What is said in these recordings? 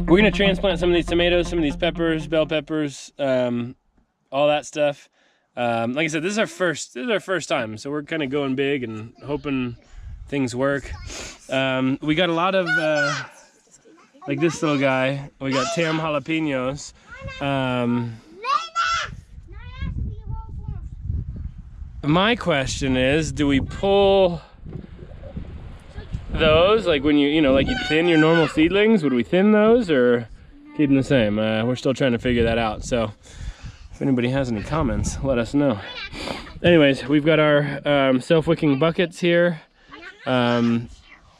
We're gonna transplant some of these tomatoes, some of these peppers, bell peppers, all that stuff. Like I said, this is our first time, so we're kind of going big and hoping things work. We got a lot of like this little guy. We got Tam jalapenos. My question is, do we pull those like when you know, like you thin your normal seedlings? Would we thin those or keep them the same? We're still trying to figure that out. So if anybody has any comments, let us know. Anyways, we've got our self-wicking buckets here. We're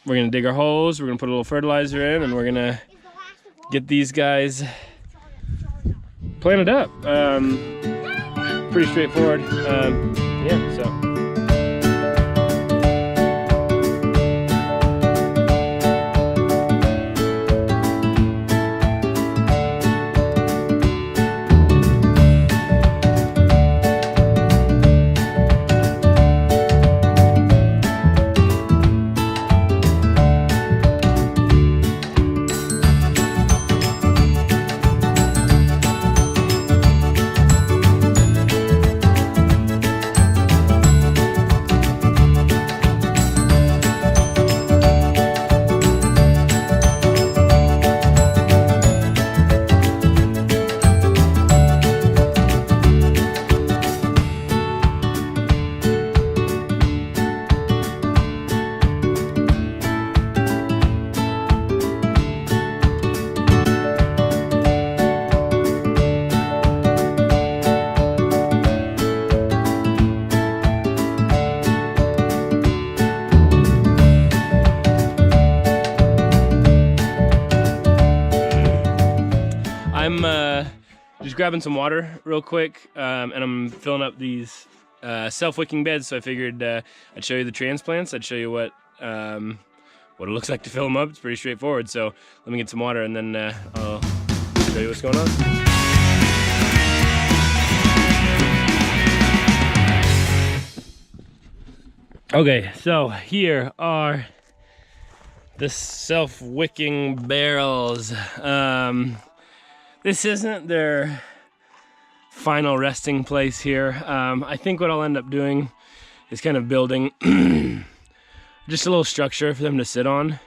gonna dig our holes. We're gonna put a little fertilizer in, and we're gonna get these guys planted up. Pretty straightforward. Yeah, so. I'm just grabbing some water real quick, and I'm filling up these self-wicking beds. So I figured I'd show you the transplants. I'd show you what it looks like to fill them up. It's pretty straightforward. So let me get some water, and then I'll show you what's going on. Okay, so here are the self-wicking barrels. This isn't their final resting place here. I think what I'll end up doing is kind of building just a little structure for them to sit on.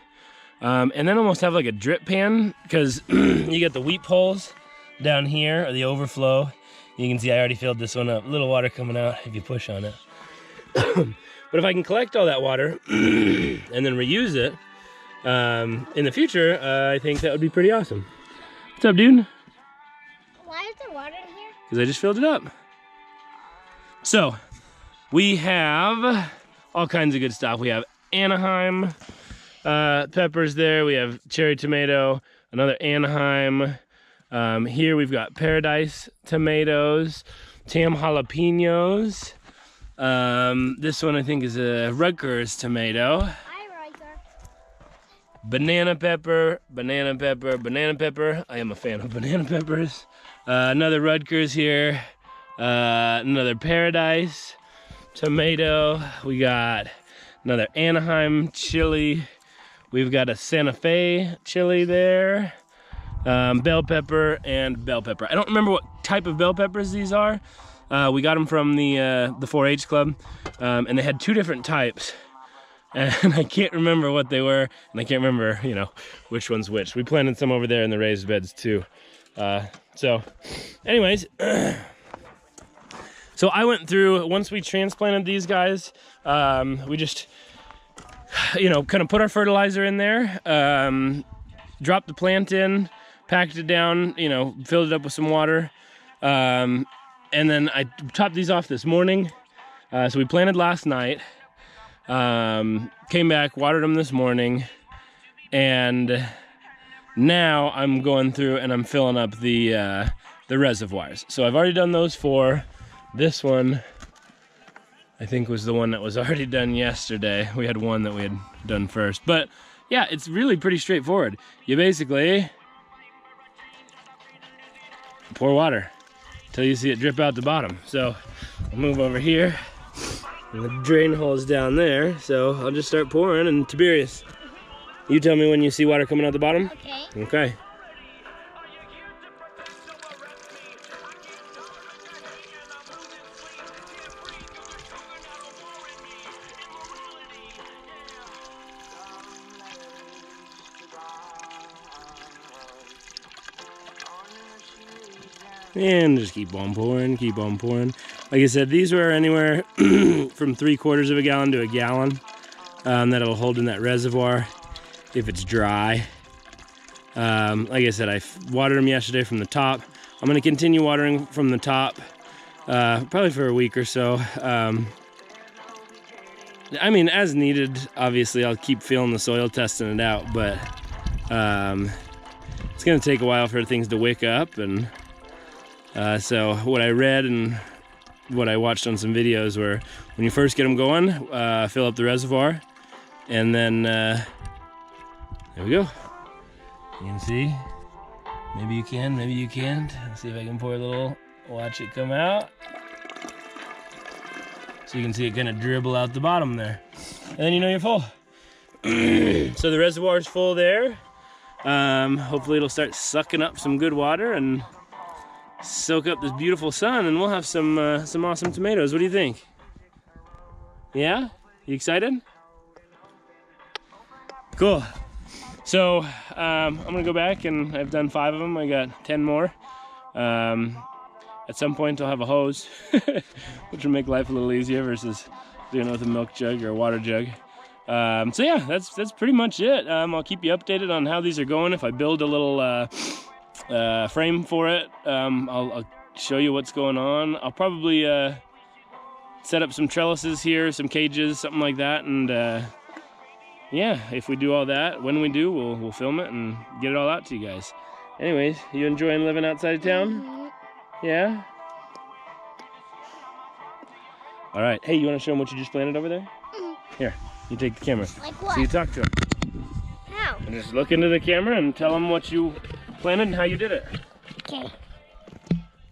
And then almost have like a drip pan, because you get the weep holes down here, or the overflow. You can see I already filled this one up. A little water coming out if you push on it. But if I can collect all that water and then reuse it in the future, I think that would be pretty awesome. What's up, dude? Why is there water in here? Because I just filled it up. So, we have all kinds of good stuff. We have Anaheim peppers there. We have cherry tomato, another Anaheim. Here we've got paradise tomatoes, Tam jalapenos. This one I think is a Rutgers tomato. Banana pepper, banana pepper, banana pepper. I am a fan of banana peppers. Another Rutgers here. Another paradise tomato. We got another Anaheim chili. We've got a Santa Fe chili there. Bell pepper and bell pepper. I don't remember what type of bell peppers these are. We got them from the 4-H club, and they had two different types. And I can't remember what they were, and I can't remember, you know, which one's which. We planted some over there in the raised beds too. So anyways, so I went through, once we transplanted these guys, we just, you know, kind of put our fertilizer in there, dropped the plant in, packed it down, you know, filled it up with some water, and then I topped these off this morning. So we planted last night. Came back, watered them this morning, and now I'm going through and I'm filling up the reservoirs. So I've already done those 4. This one, I think, was the one that was already done yesterday. We had one that we had done first, but yeah, it's really pretty straightforward. You basically pour water until you see it drip out the bottom. So I'll move over here. And the drain hole is down there, so I'll just start pouring. And Tiberius, you tell me when you see water coming out the bottom? Okay. Okay. And just keep on pouring, keep on pouring. Like I said, these were anywhere from 3/4 of a gallon to a gallon that it'll hold in that reservoir if it's dry. Like I said, I watered them yesterday from the top. I'm gonna continue watering from the top probably for a week or so. I mean, as needed, obviously I'll keep feeling the soil, testing it out, but it's gonna take a while for things to wick up. And so what I read and what I watched on some videos were when you first get them going, fill up the reservoir, and then there we go. You can see, maybe you can, maybe you can't. Let's see if I can pour a little, watch it come out. So you can see it kind of dribble out the bottom there. And then you know you're full. So the reservoir is full there. Hopefully it'll start sucking up some good water and soak up this beautiful sun, and we'll have some awesome tomatoes. What do you think? Yeah? You excited? Cool. So I'm gonna go back, and I've done 5 of them. I got 10 more. At some point I'll have a hose, which will make life a little easier versus doing it with a milk jug or a water jug. So yeah, that's pretty much it. I'll keep you updated on how these are going. If I build a little frame for it, I'll show you what's going on. I'll probably set up some trellises here, some cages, something like that, and yeah, if we do all that, when we do, we'll film it and get it all out to you guys. Anyways, you enjoying living outside of town? Yeah? All right. Hey, you want to show them what you just planted over there? Here, you take the camera. Like what? So you talk to them. How? And just look into the camera and tell them what you planted and how you did it. Okay.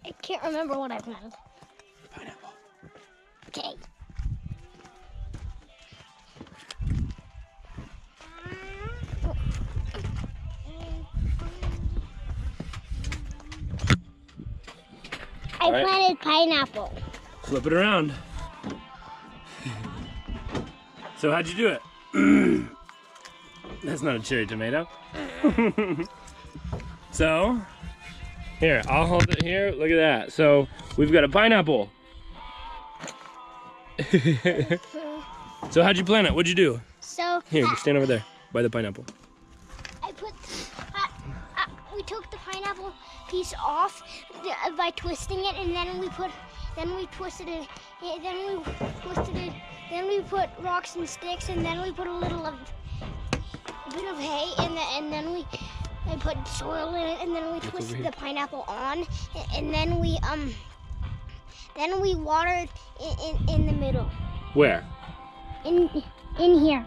I can't remember what I planted. Pineapple. Okay. I planted pineapple. Flip it around. So how'd you do it? That's not a cherry tomato. So, here, I'll hold it here. Look at that. So, we've got a pineapple. So how'd you plant it? What'd you do? So Here, stand over there by the pineapple. I put, we took the pineapple piece off by twisting it, and then we twisted it, then we put rocks and sticks, and then we put a bit of hay, and then I put soil in it, and then we twisted the pineapple on, and then we watered in the middle. Where? In here.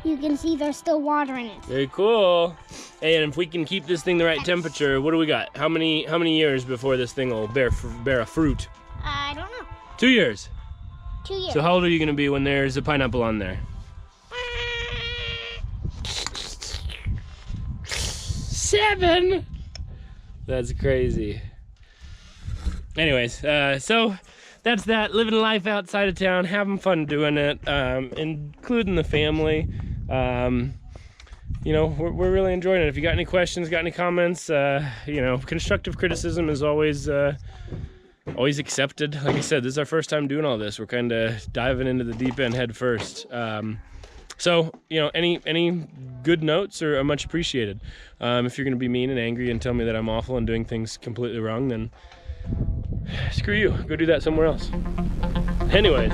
You can see there's still water in it. Very cool. Hey, and if we can keep this thing the right temperature, what do we got? How many years before this thing will bear a fruit? I don't know. 2 years. 2 years. So how old are you going to be when there's a pineapple on there? 7. That's crazy. Anyways, so that's that. Living life outside of town, having fun doing it, including the family. You know, we're really enjoying it. If you got any questions, got any comments, you know, constructive criticism is always accepted. Like I said, this is our first time doing all this. We're kind of diving into the deep end head first. So, you know, any good notes are much appreciated. If you're going to be mean and angry and tell me that I'm awful and doing things completely wrong, then screw you. Go do that somewhere else. Anyways.